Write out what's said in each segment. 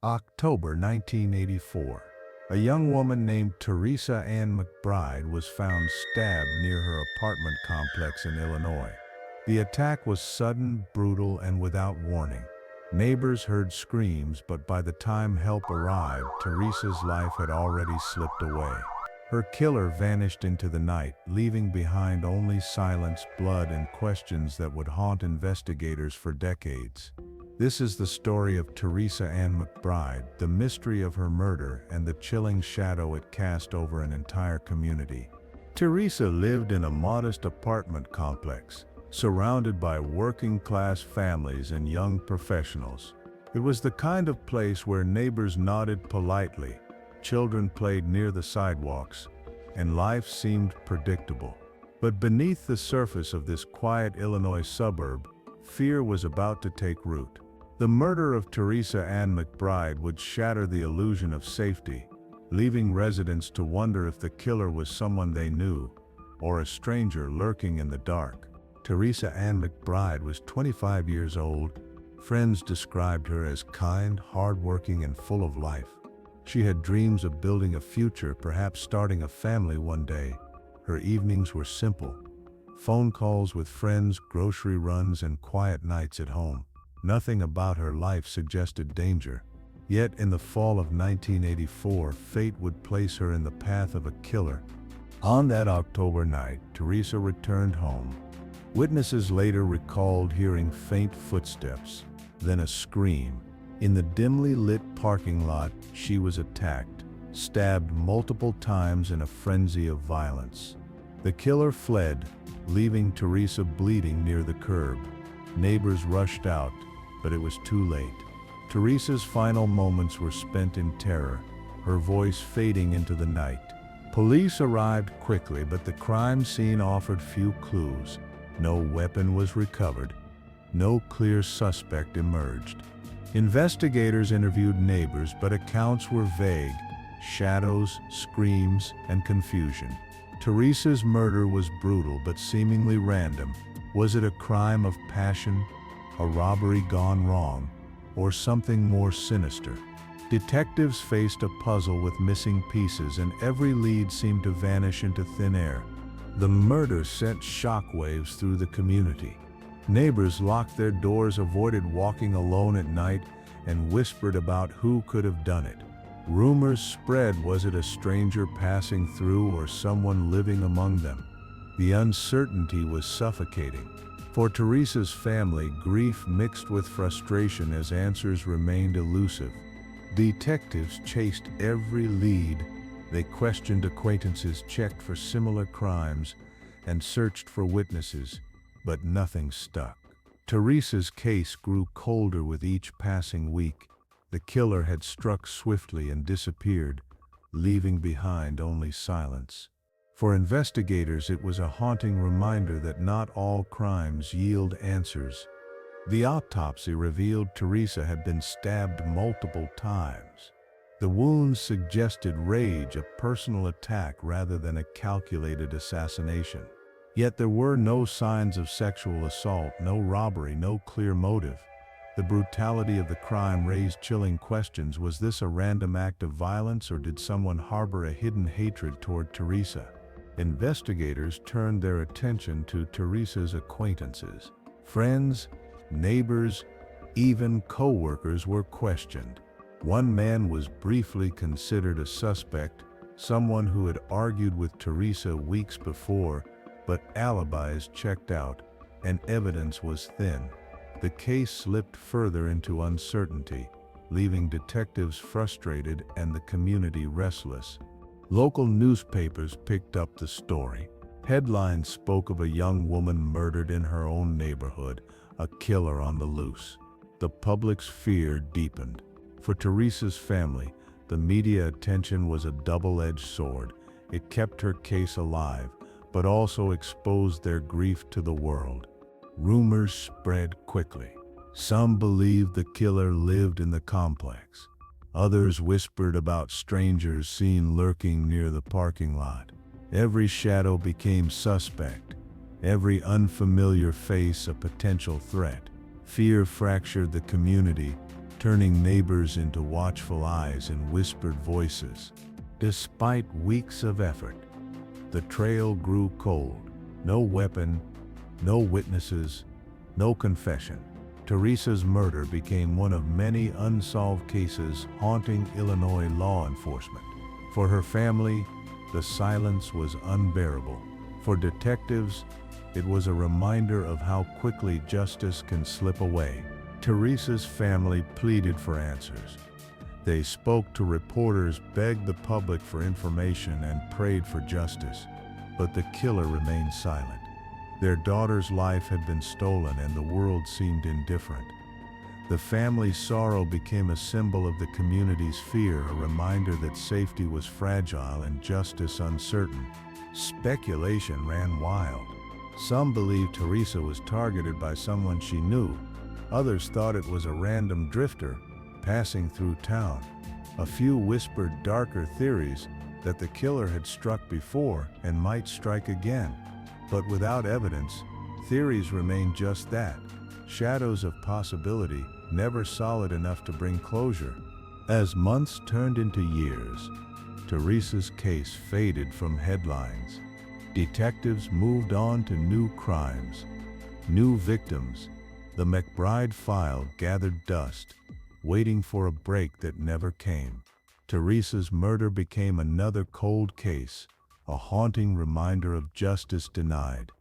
October 1984. A young woman named Teresa Ann McBride was found stabbed near her apartment complex in Illinois. The attack was sudden, brutal, and without warning. Neighbors heard screams, but by the time help arrived, Teresa's life had already slipped away. Her killer vanished into the night, leaving behind only silence, blood, and questions that would haunt investigators for decades. This is the story of Teresa Ann McBride, the mystery of her murder, and the chilling shadow it cast over an entire community. Teresa lived in a modest apartment complex, surrounded by working-class families and young professionals. It was the kind of place where neighbors nodded politely, children played near the sidewalks, and life seemed predictable. But beneath the surface of this quiet Illinois suburb, fear was about to take root. The murder of Teresa Ann McBride would shatter the illusion of safety, leaving residents to wonder if the killer was someone they knew, or a stranger lurking in the dark. Teresa Ann McBride was 25 years old. Friends described her as kind, hardworking, and full of life. She had dreams of building a future, perhaps starting a family one day. Her evenings were simple: phone calls with friends, grocery runs, and quiet nights at home. Nothing about her life suggested danger. Yet in the fall of 1984, fate would place her in the path of a killer. On that October night, Teresa returned home. Witnesses later recalled hearing faint footsteps, then a scream. In the dimly lit parking lot, she was attacked, stabbed multiple times in a frenzy of violence. The killer fled, leaving Teresa bleeding near the curb. Neighbors rushed out, but it was too late. Teresa's final moments were spent in terror, her voice fading into the night. Police arrived quickly, but the crime scene offered few clues. No weapon was recovered. No clear suspect emerged. Investigators interviewed neighbors, but accounts were vague: shadows, screams, and confusion. Teresa's murder was brutal but seemingly random. Was it a crime of passion, a robbery gone wrong, or something more sinister? Detectives faced a puzzle with missing pieces, and every lead seemed to vanish into thin air. The murder sent shockwaves through the community. Neighbors locked their doors, avoided walking alone at night, and whispered about who could have done it. Rumors spread: was it a stranger passing through or someone living among them? The uncertainty was suffocating. For Teresa's family, grief mixed with frustration as answers remained elusive. Detectives chased every lead. They questioned acquaintances, checked for similar crimes, and searched for witnesses, but nothing stuck. Teresa's case grew colder with each passing week. The killer had struck swiftly and disappeared, leaving behind only silence. For investigators, it was a haunting reminder that not all crimes yield answers. The autopsy revealed Teresa had been stabbed multiple times. The wounds suggested rage, a personal attack rather than a calculated assassination. Yet there were no signs of sexual assault, no robbery, no clear motive. The brutality of the crime raised chilling questions. Was this a random act of violence, or did someone harbor a hidden hatred toward Teresa? Investigators turned their attention to Teresa's acquaintances. Friends, neighbors, even co-workers were questioned. One man was briefly considered a suspect, someone who had argued with Teresa weeks before, but alibis checked out, and evidence was thin. The case slipped further into uncertainty, leaving detectives frustrated and the community restless. Local newspapers picked up the story. Headlines spoke of a young woman murdered in her own neighborhood, a killer on the loose. The public's fear deepened. For Teresa's family, the media attention was a double-edged sword. It kept her case alive, but also exposed their grief to the world. Rumors spread quickly. Some believed the killer lived in the complex. Others whispered about strangers seen lurking near the parking lot. Every shadow became suspect, every unfamiliar face a potential threat. Fear fractured the community, turning neighbors into watchful eyes and whispered voices. Despite weeks of effort, the trail grew cold. No weapon, no witnesses, no confession. Teresa's murder became one of many unsolved cases haunting Illinois law enforcement. For her family, the silence was unbearable. For detectives, it was a reminder of how quickly justice can slip away. Teresa's family pleaded for answers. They spoke to reporters, begged the public for information, and prayed for justice. But the killer remained silent. Their daughter's life had been stolen and the world seemed indifferent. The family's sorrow became a symbol of the community's fear, a reminder that safety was fragile and justice uncertain. Speculation ran wild. Some believed Teresa was targeted by someone she knew. Others thought it was a random drifter passing through town. A few whispered darker theories that the killer had struck before and might strike again. But without evidence, theories remained just that, shadows of possibility, never solid enough to bring closure. As months turned into years, Teresa's case faded from headlines. Detectives moved on to new crimes, new victims. The McBride file gathered dust, waiting for a break that never came. Teresa's murder became another cold case, a haunting reminder of justice denied.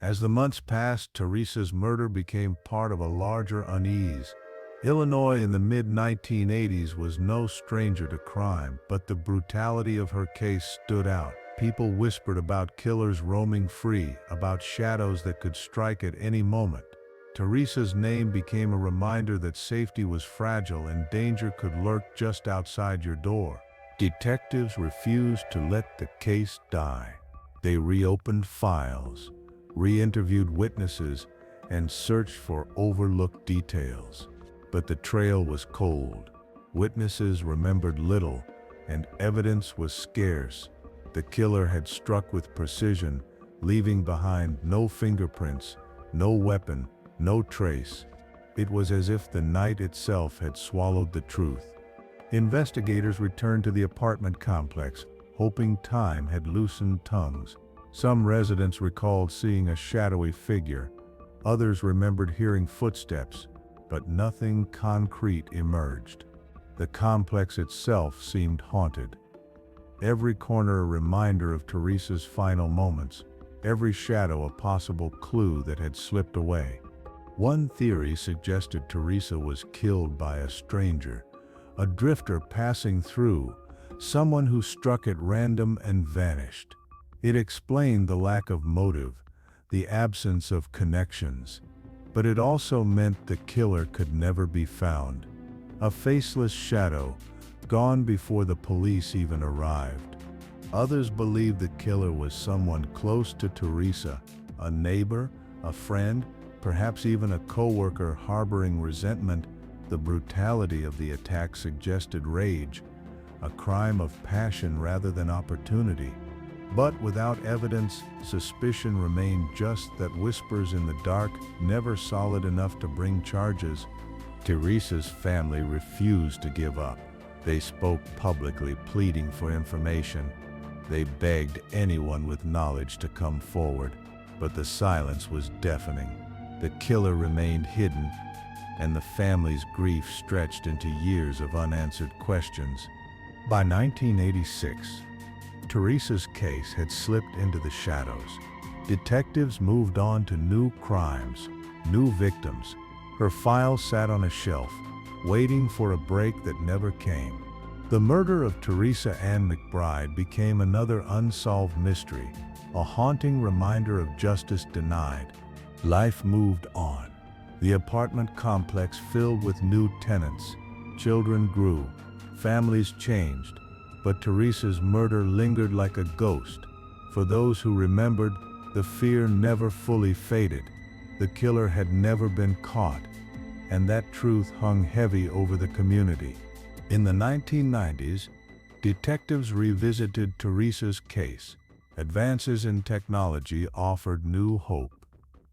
As the months passed, Teresa's murder became part of a larger unease. Illinois in the mid-1980s was no stranger to crime, but the brutality of her case stood out. People whispered about killers roaming free, about shadows that could strike at any moment. Teresa's name became a reminder that safety was fragile and danger could lurk just outside your door. Detectives refused to let the case die. They reopened files, re-interviewed witnesses, and searched for overlooked details. But the trail was cold. Witnesses remembered little, and evidence was scarce. The killer had struck with precision, leaving behind no fingerprints, no weapon, no trace. It was as if the night itself had swallowed the truth. Investigators returned to the apartment complex, hoping time had loosened tongues. Some residents recalled seeing a shadowy figure. Others remembered hearing footsteps, but nothing concrete emerged. The complex itself seemed haunted. Every corner a reminder of Teresa's final moments, every shadow a possible clue that had slipped away. One theory suggested Teresa was killed by a stranger, a drifter passing through, someone who struck at random and vanished. It explained the lack of motive, the absence of connections, but it also meant the killer could never be found. A faceless shadow, gone before the police even arrived. Others believed the killer was someone close to Teresa, a neighbor, a friend, perhaps even a co-worker harboring resentment. The brutality of the attack suggested rage, a crime of passion rather than opportunity. But without evidence, suspicion remained, just that whispers in the dark, never solid enough to bring charges. Teresa's family refused to give up. They spoke publicly, pleading for information. They begged anyone with knowledge to come forward, but the silence was deafening. The killer remained hidden, and the family's grief stretched into years of unanswered questions. By 1986, Teresa's case had slipped into the shadows. Detectives moved on to new crimes, new victims. Her file sat on a shelf, waiting for a break that never came. The murder of Teresa Ann McBride became another unsolved mystery, a haunting reminder of justice denied. Life moved on. The apartment complex filled with new tenants. Children grew, families changed, but Teresa's murder lingered like a ghost. For those who remembered, the fear never fully faded. The killer had never been caught, and that truth hung heavy over the community. In the 1990s, detectives revisited Teresa's case. Advances in technology offered new hope.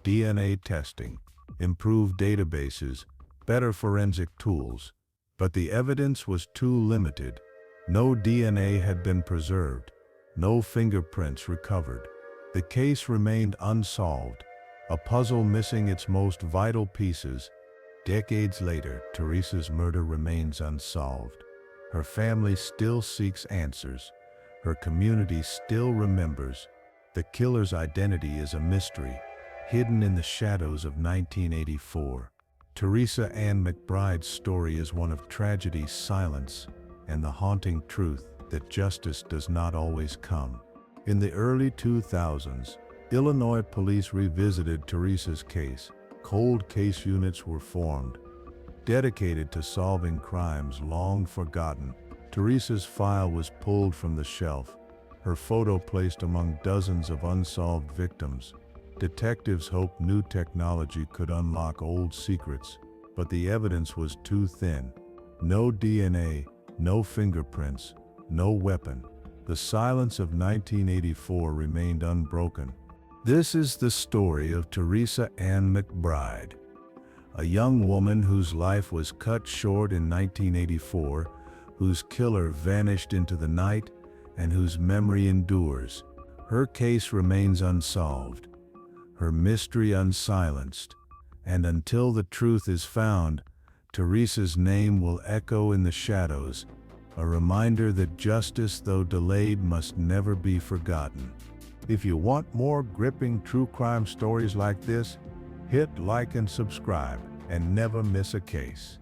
DNA testing, improved databases, better forensic tools. But the evidence was too limited. No DNA had been preserved, no fingerprints recovered. The case remained unsolved, a puzzle missing its most vital pieces. Decades later, Teresa's murder remains unsolved. Her family still seeks answers. Her community still remembers. The killer's identity is a mystery, hidden in the shadows of 1984. Teresa Ann McBride's story is one of tragedy, silence, and the haunting truth that justice does not always come. In the early 2000s, Illinois police revisited Teresa's case. Cold case units were formed, dedicated to solving crimes long forgotten. Teresa's file was pulled from the shelf, her photo placed among dozens of unsolved victims. Detectives hoped new technology could unlock old secrets, but the evidence was too thin. No DNA, no fingerprints, no weapon. The silence of 1984 remained unbroken. This is the story of Teresa Ann McBride, a young woman whose life was cut short in 1984, whose killer vanished into the night, and whose memory endures. Her case remains unsolved, her mystery unsilenced, and until the truth is found, Teresa's name will echo in the shadows, a reminder that justice, though delayed, must never be forgotten. If you want more gripping true crime stories like this, hit like and subscribe and never miss a case.